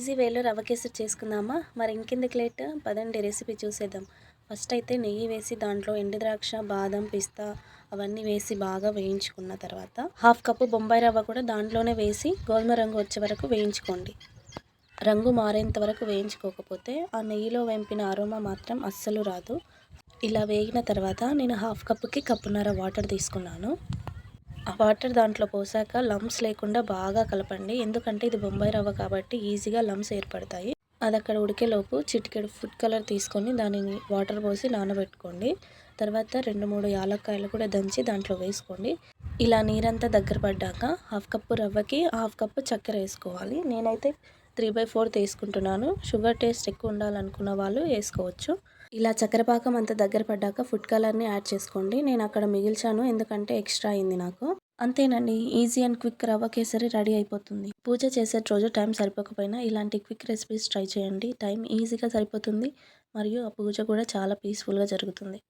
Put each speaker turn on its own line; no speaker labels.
Easy వేలో రవ్వ కేసరి చేసుకుందామా? మరి ఇంకెందుకు లేట్, పదండి రెసిపీ చూసేద్దాం. ఫస్ట్ అయితే నెయ్యి వేసి దాంట్లో ఎండు ద్రాక్ష, బాదం, పిస్తా అవన్నీ వేసి బాగా వేయించుకున్న తర్వాత హాఫ్ కప్పు బొంబాయి రవ్వ కూడా దాంట్లోనే వేసి గోధుమ రంగు వచ్చే వరకు వేయించుకోండి. రంగు మారేంత వరకు వేయించుకోకపోతే ఆ నెయ్యిలో వేంపిన అరోమా మాత్రం అస్సలు రాదు. ఇలా వేగిన తర్వాత నేను హాఫ్ కప్పుకి కప్పున్నర వాటర్ తీసుకున్నాను. ఆ వాటర్ దాంట్లో పోసాక లమ్స్ లేకుండా బాగా కలపండి. ఎందుకంటే ఇది బొంబాయి రవ్వ కాబట్టి ఈజీగా లమ్స్ ఏర్పడతాయి. అది అక్కడ ఉడికేలోపు చిటికెడు ఫుడ్ కలర్ తీసుకొని దానిని వాటర్ పోసి నానబెట్టుకోండి. తర్వాత 2-3 యాలక్కాయలు కూడా దంచి దాంట్లో వేసుకోండి. ఇలా నీరంతా దగ్గర పడ్డాక హాఫ్ కప్పు రవ్వకి హాఫ్ కప్పు చక్కెర వేసుకోవాలి. నేనైతే 3/4 తీసుకుంటున్నాను. షుగర్ టేస్ట్ ఎక్కువ ఉండాలనుకున్న వాళ్ళు వేసుకోవచ్చు. ఇలా చక్కెర పాకం అంతా దగ్గర పడ్డాక ఫుడ్ కలర్ని యాడ్ చేసుకోండి. నేను అక్కడ మిగిల్చాను ఎందుకంటే ఎక్స్ట్రా అయింది నాకు. అంతేనండి, ఈజీ అండ్ క్విక్ రవ్వ కేసరి రెడీ అయిపోతుంది. పూజ చేసే రోజు టైం సరిపోకపోయినా ఇలాంటి క్విక్ రెసిపీస్ ట్రై చేయండి. టైం ఈజీగా సరిపోతుంది మరియు ఆ పూజ కూడా చాలా పీస్ఫుల్గా జరుగుతుంది.